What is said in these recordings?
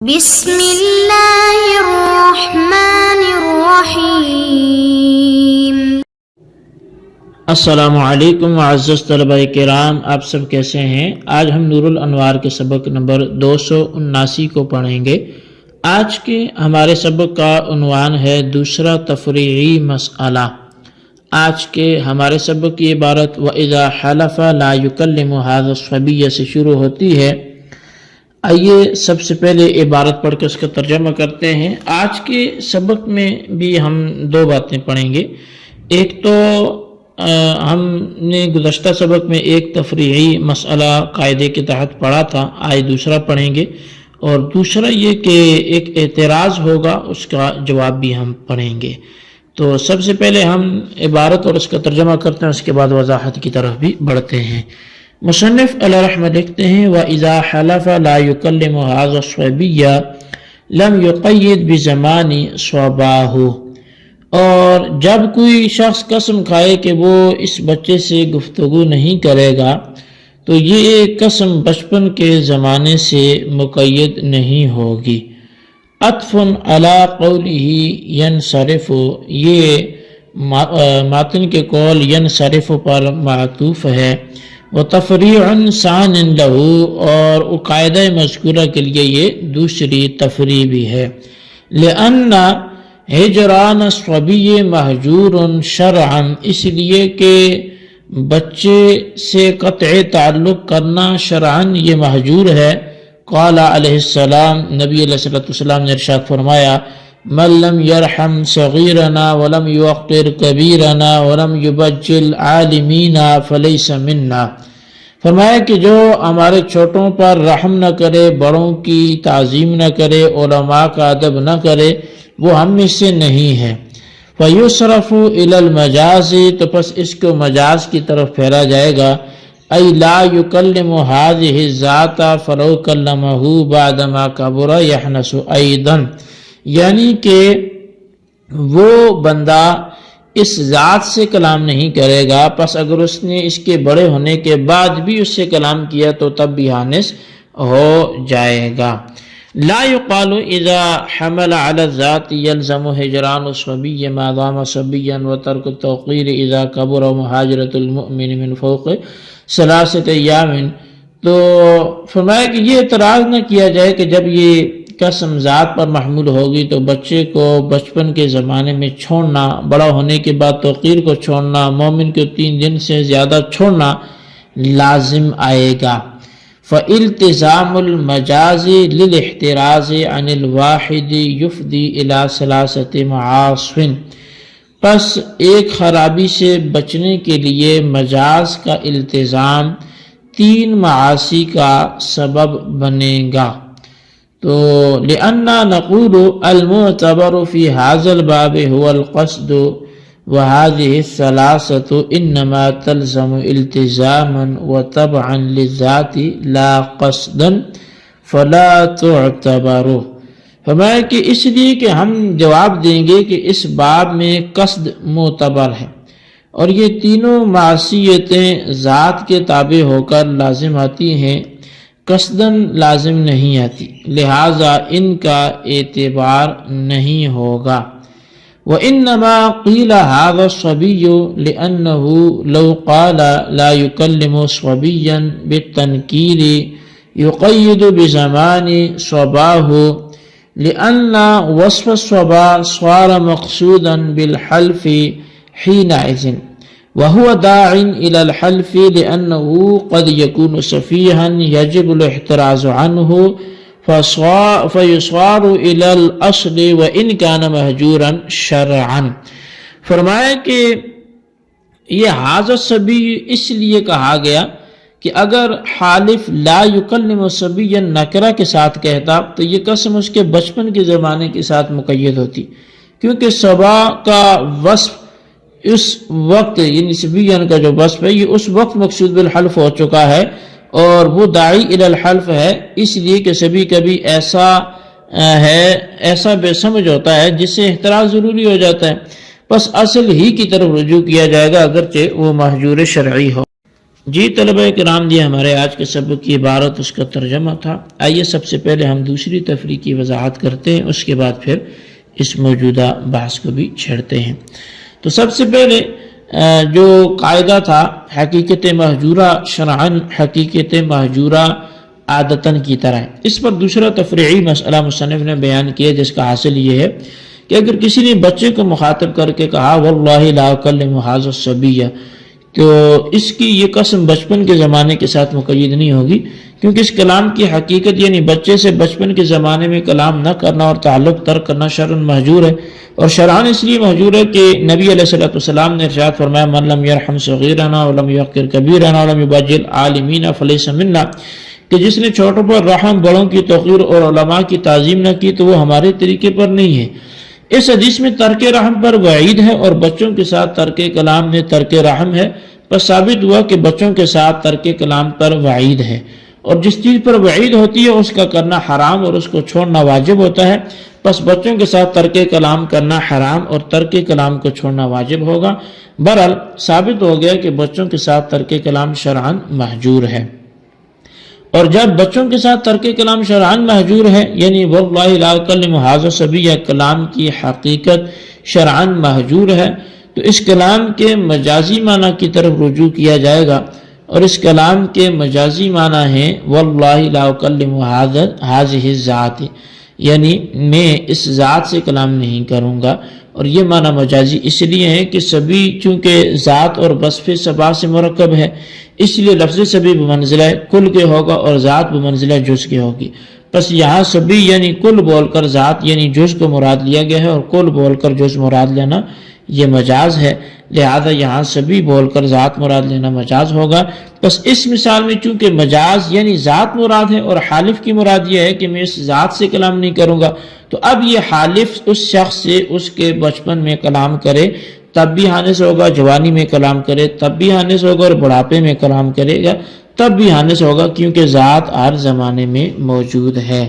بسم اللہ الرحمن الرحیم۔ السلام علیکم معزز طلبہ کرام، آپ سب کیسے ہیں؟ آج ہم نور الانوار کے سبق نمبر 279 کو پڑھیں گے۔ آج کے ہمارے سبق کا عنوان ہے دوسرا تفریعی مسئلہ۔ آج کے ہمارے سبق کی عبارت وَإِذَا حَلَفَ لَا يُكَلِّمُ هَذَا الصَّبِيَّ سے شروع ہوتی ہے۔ آئیے سب سے پہلے عبارت پڑھ کے اس کا ترجمہ کرتے ہیں۔ آج کے سبق میں بھی ہم دو باتیں پڑھیں گے۔ ایک تو ہم نے گزشتہ سبق میں ایک تفریعی مسئلہ قاعدے کے تحت پڑھا تھا، آج دوسرا پڑھیں گے، اور دوسرا یہ کہ ایک اعتراض ہوگا، اس کا جواب بھی ہم پڑھیں گے۔ تو سب سے پہلے ہم عبارت اور اس کا ترجمہ کرتے ہیں، اس کے بعد وضاحت کی طرف بھی بڑھتے ہیں۔ مصنف علیہ رحمہ لکھتے ہیں وَإِذَا حَلَفَ لَا يُكَلِّمُ هَذَا الصَّبِيَّ لَمْ يُقَيِّدْ بِزَمَانِ صَبَاهُ، اور جب کوئی شخص قسم کھائے کہ وہ اس بچے سے گفتگو نہیں کرے گا تو یہ قسم بچپن کے زمانے سے مقید نہیں ہوگی۔ عطف علی قولہ ینصرف، یہ ماتن کے قول ینصرف پر معطوف ہے۔ وَتَفْرِيعٌ ثَانٍ لَهُ، اور قاعدہ مذکورہ کے لیے یہ دوسری تفریع بھی ہے۔ لِأَنَّ ہجران الصبی مہجور شرعاً، اس لیے کہ بچے سے قطع تعلق کرنا شرعاً یہ مہجور ہے۔ قال علیہ السلام، نبی علیہ السلام نے ارشاد فرمایا من لم يرحم صغیرنا ولم يوقر کبیرنا ولم يبجل عالمینا فلیس منا، فرمایا کہ جو ہمارے چھوٹوں پر رحم نہ کرے، بڑوں کی تعظیم نہ کرے، علماء کا ادب نہ کرے، وہ ہم میں سے نہیں ہے۔ فَيُصْرَفُ إِلَى الْمَجَازِ، تو پس اس کو مجاز کی طرف پھیرا جائے گا۔ أَيْ لَا يُكَلِّمُ هَذِهِ الذَّاتَ فَلَوْ كَلَّمَهُ بَعْدَمَا كَبُرَ يَحْنَسُ أَيْضًا، یعنی کہ وہ بندہ اس ذات سے کلام نہیں کرے گا، پس اگر اس نے اس کے بڑے ہونے کے بعد بھی اس سے کلام کیا تو تب بھی حانس ہو جائے گا۔ لا يقال اذا حمل على الذات يلزم هجران الصبي ما دام صبيا وترك التوقير اذا كبر مهاجرة المؤمن من فوق 3 أيام، تو فرمایا کہ یہ اعتراض نہ کیا جائے کہ جب یہ قسم ذات پر محمول ہوگی تو بچے کو بچپن کے زمانے میں چھوڑنا، بڑا ہونے کے بعد توقیر کو چھوڑنا، مومن کو 3 دن سے زیادہ چھوڑنا لازم آئے گا۔ فَإِلْتِزَامُ الْمَجَازِ لِلْاحْتِرَازِ عَنِ الْوَاحِدِ يُفْضِي إِلَى 3 مَعَاصٍ، پس ایک خرابی سے بچنے کے لیے مجاز کا التزام 3 معاصی کا سبب بنے گا۔ تو لِأَنَّا نَقُولُ الْمُعْتَبَرُ فِي هَذَا الْبَابِ هُوَ الْقَصْدُ وَهَذِهِ الثَّلَاثَةُ إِنَّمَا تَلْزَمُ الْتِزَامًا وَتَبْعًا لِلذَّاتِ لَا قَصْدًا فَلَا تُعْتَبَرُ، فرمایا کہ اس لیے کہ ہم جواب دیں گے کہ اس باب میں قصد معتبر ہے، اور یہ تینوں معصیتیں ذات کے تابع ہو کر لازم آتی ہیں، قصداً لازم نہیں آتی، لہٰذا ان کا اعتبار نہیں ہوگا۔ وَإِنَّمَا قِيلَ هَذَا الصَّبِيُّ لِأَنَّهُ لَوْ قَالَ لَا يُكَلِّمُ صَبِيًّا بِالتَّنْكِيرِ يُقَيِّدُ بِزَمَانِ صَبَاهُ لِأَنَّ وصف الصَّبَا صَارَ مقصودا بِالْحَلْفِ حِينَئِذٍ وَهُوَ دَاعٍ إِلَى الْحَلْفِ لِأَنَّهُ قَدْ يَكُونُ سَفِيهًا يَجِبُ الاحتراز عَنْهُ فَيُصَارُ إِلَى الْأَصْلِ وَإِنْ كَانَ مَهْجُورًا شَرْعًا، فرمایا کہ یہ هَذَا الصَّبِيُّ اس لیے کہا گیا کہ اگر حالف لا يُكَلِّمُ صَبِيًّا نکرہ کے ساتھ کہتا تو یہ قسم اس کے بچپن کے زمانے کے ساتھ مقید ہوتی، کیونکہ صبا کا وصف اس وقت، یعنی صبیان کا جو وصف ہے، یہ اس وقت مقصود بالحلف ہو چکا ہے اور وہ داعی الی الحلف ہے، اس لیے کہ سبھی کبھی ایسا بے سمجھ ہوتا ہے جس سے احتراز ضروری ہو جاتا ہے، بس اصل ہی کی طرف رجوع کیا جائے گا اگرچہ وہ مہجور شرعی ہو۔ جی طلبہ کرام، یہ ہمارے آج کے سبق کی عبارت، اس کا ترجمہ تھا۔ آئیے سب سے پہلے ہم دوسری تفریح کی وضاحت کرتے ہیں، اس کے بعد پھر اس موجودہ بحث کو بھی چھیڑتے ہیں۔ تو سب سے پہلے جو قاعدہ تھا حقیقت محجورہ شرعاً، حقیقت محجورہ عادتاً کی طرح، اس پر دوسرا تفریعی مسئلہ مصنف نے بیان کیا، جس کا حاصل یہ ہے کہ اگر کسی نے بچے کو مخاطب کر کے کہا واللہ لا اکلم ھذا الصبیہ، تو اس کی یہ قسم بچپن کے زمانے کے ساتھ مقید نہیں ہوگی، کیونکہ اس کلام کی حقیقت یعنی بچے سے بچپن کے زمانے میں کلام نہ کرنا اور تعلق ترک کرنا شرعاً محجور ہے۔ اور شرعاً اس لیے محجور ہے کہ نبی علیہ السلام نے ارشاد فرمایا من لم یرحم صغیرنا ولم یوقر کبیرنا ولم یبجل عالمینا فلیس منا، کہ جس نے چھوٹوں پر رحم، بڑوں کی توقیر اور علماء کی تعظیم نہ کی تو وہ ہمارے طریقے پر نہیں ہے۔ اس حدیث میں ترک رحم پر وعید ہے اور بچوں کے ساتھ ترک کلام میں ترک رحم ہے، پس ثابت ہوا کہ بچوں کے ساتھ ترک کلام پر وعید ہے، اور جس چیز پر وعید ہوتی ہے اس کا کرنا حرام اور اس کو چھوڑنا واجب ہوتا ہے، پس بچوں کے ساتھ ترک کلام کرنا حرام اور ترک کلام کو چھوڑنا واجب ہوگا۔ بہرحال ثابت ہو گیا کہ بچوں کے ساتھ ترک کلام شرعاً محجور ہے، اور جب بچوں کے ساتھ ترک کلام شرعاً محجور ہے، یعنی واللہ لا اکلم ھذا الصبیہ کلام کی حقیقت شرعاً محجور ہے، تو اس کلام کے مجازی معنی کی طرف رجوع کیا جائے گا، اور اس کلام کے مجازی معنی ہے واللہ لا اکلم ھذہ الذات، یعنی میں اس ذات سے کلام نہیں کروں گا۔ اور یہ معنی مجازی اس لیے ہے کہ سبی چونکہ ذات اور وصف سبا سے مرکب ہے، اس لیے لفظ سبی بمنزلہ کل کے ہوگا اور ذات بمنزلہ جز کے ہوگی، پس یہاں سبی یعنی کل بول کر ذات یعنی جز کو مراد لیا گیا ہے، اور کل بول کر جز مراد لینا یہ مجاز ہے، لہذا یہاں سبی بول کر ذات مراد لینا مجاز ہوگا۔ بس اس مثال میں چونکہ مجاز یعنی ذات مراد ہے اور حالف کی مراد یہ ہے کہ میں اس ذات سے کلام نہیں کروں گا، تو اب یہ حالف اس شخص سے اس کے بچپن میں کلام کرے تب بھی حانث ہوگا، جوانی میں کلام کرے تب بھی حانث ہوگا، اور بڑھاپے میں کلام کرے گا تب بھی حانث ہوگا، کیونکہ ذات ہر زمانے میں موجود ہے۔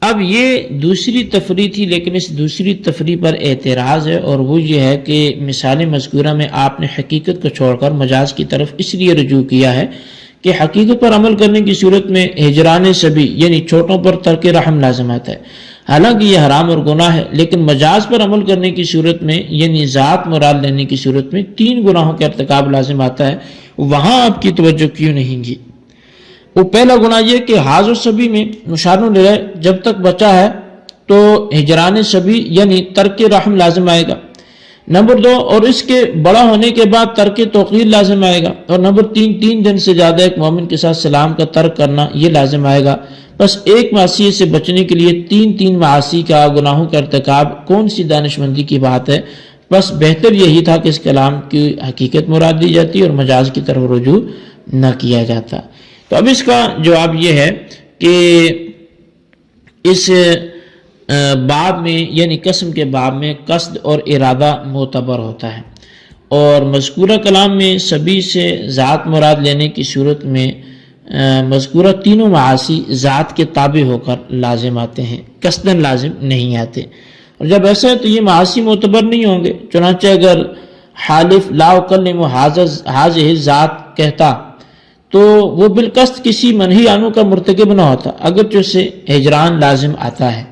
اب یہ دوسری تفریح تھی، لیکن اس دوسری تفریح پر اعتراض ہے، اور وہ یہ ہے کہ مثال مذکورہ میں آپ نے حقیقت کو چھوڑ کر مجاز کی طرف اس لیے رجوع کیا ہے کہ حقیقت پر عمل کرنے کی صورت میں ہجران سبی یعنی چھوٹوں پر ترک رحم لازم آتا ہے، حالانکہ یہ حرام اور گناہ ہے، لیکن مجاز پر عمل کرنے کی صورت میں یعنی ذات مراد لینے کی صورت میں 3 گناہوں کا ارتکاب لازم آتا ہے، وہاں آپ کی توجہ کیوں نہیں گی؟ وہ پہلا گناہ یہ کہ حاضر سبی میں مشارن لے جب تک بچہ ہے تو ہجران سبی یعنی ترک رحم لازم آئے گا، نمبر 2 اور اس کے بڑا ہونے کے بعد ترک توقیر لازم آئے گا، اور نمبر 3 دن سے زیادہ ایک مومن کے ساتھ سلام کا ترک کرنا یہ لازم آئے گا۔ بس ایک معصیت سے بچنے کے لیے 3 معاصی کا گناہوں کا ارتکاب کون سی دانش مندی کی بات ہے؟ بس بہتر یہی تھا کہ اس کلام کی حقیقت مراد دی جاتی اور مجاز کی طرف رجوع نہ کیا جاتا۔ تو اب اس کا جواب یہ ہے کہ اس باب میں یعنی قسم کے باب میں قصد اور ارادہ معتبر ہوتا ہے، اور مذکورہ کلام میں سبی سے ذات مراد لینے کی صورت میں مذکورہ تینوں معاصی ذات کے تابع ہو کر لازم آتے ہیں، قصداً لازم نہیں آتے، اور جب ایسا ہے تو یہ معاصی معتبر نہیں ہوں گے۔ چنانچہ اگر حالف لا اکلم ھذہ الذات کہتا تو وہ بالقصد کسی منہی عنہ کا مرتکب نہ ہوتا، اگرچہ اس سے ہجران لازم آتا ہے۔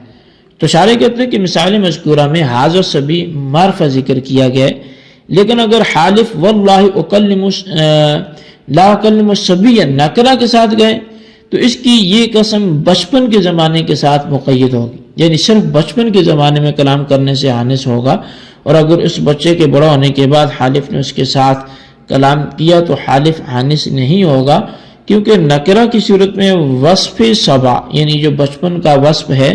تو شارح کہتے ہیں کہ مثال مذکورہ میں حاضر سبی معرفہ ذکر کیا گیا ہے، لیکن اگر حالف واللہ لا اکلم الصبی نکرہ کے ساتھ گئے تو اس کی یہ قسم بچپن کے زمانے کے ساتھ مقید ہوگی، یعنی صرف بچپن کے زمانے میں کلام کرنے سے حانث ہوگا، اور اگر اس بچے کے بڑا ہونے کے بعد حالف نے اس کے ساتھ کلام کیا تو حالف حانث نہیں ہوگا، کیونکہ نکرہ کی صورت میں وصف سبا یعنی جو بچپن کا وصف ہے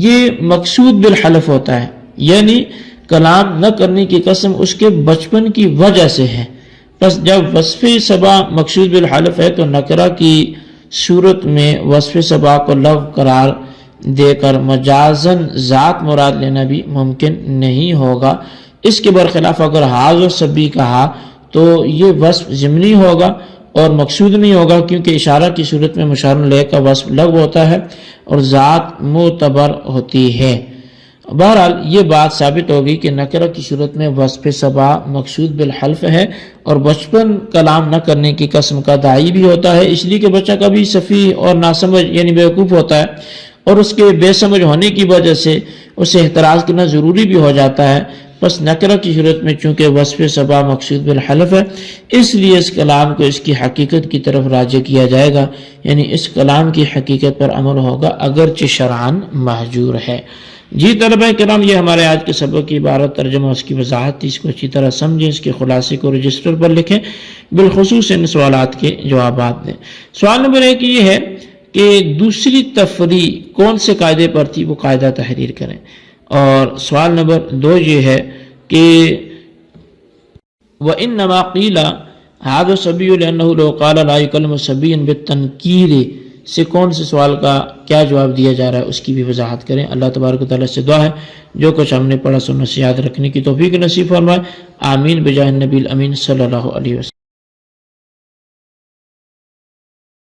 یہ مقصود بالحلف ہوتا ہے، یعنی کلام نہ کرنے کی قسم اس کے بچپن کی وجہ سے ہے۔ بس جب وصف سبا مقصود بالحلف ہے تو نکرہ کی صورت میں وصف سبا کو لغو قرار دے کر مجازن ذات مراد لینا بھی ممکن نہیں ہوگا۔ اس کے برخلاف اگر حاضر سبی کہا تو یہ وصف ضمنی ہوگا اور مقصود نہیں ہوگا، کیونکہ اشارہ کی صورت میں مشار الیہ کا وصف لغو ہوتا ہے اور ذات معتبر ہوتی ہے۔ بہرحال یہ بات ثابت ہوگی کہ نکرہ کی صورت میں وصف سبا مقصود بالحلف ہے، اور بچپن کلام نہ کرنے کی قسم کا داعی بھی ہوتا ہے، اس لیے کہ بچہ کبھی سفیہ اور ناسمجھ یعنی بیوقوف ہوتا ہے، اور اس کے بے سمجھ ہونے کی وجہ سے اسے احتراز کرنا ضروری بھی ہو جاتا ہے۔ بس نکرہ کی صورت میں چونکہ وصف سبا مقصود بالحلف ہے، اس لیے اس کلام کو اس کی حقیقت کی طرف راجع کیا جائے گا، یعنی اس کلام کی حقیقت پر عمل ہوگا اگرچہ شرعاً محجور ہے۔ جی طلبہ کرام، یہ ہمارے آج کے سبق کی عبارت ترجمہ اس کی وضاحت تھی، اس کو اچھی طرح سمجھیں، اس کے خلاصے کو رجسٹر پر لکھیں، بالخصوص ان سوالات کے جوابات دیں۔ سوال نمبر 1 یہ ہے کہ دوسری تفریع کون سے قاعدے پر تھی، وہ قاعدہ تحریر کریں۔ اور سوال نمبر 2 یہ ہے کہ وَإِنَّمَا قِيلَ هَذَا الصَّبِيُّ لِأَنَّهُ لَوْ قَالَ لَا يُكَلَّمُ صَبِيًّا بِالتَّنْكِيرِ سے کون سے سوال کا کیا جواب دیا جا رہا ہے، اس کی بھی وضاحت کریں۔ اللہ تبارک و تعالیٰ سے دعا ہے جو کچھ ہم نے پڑھا سنت سے یاد رکھنے کی توفیق نصیب فرمائے، آمین بجاہ النبی الامین صلی اللہ علیہ وسلم۔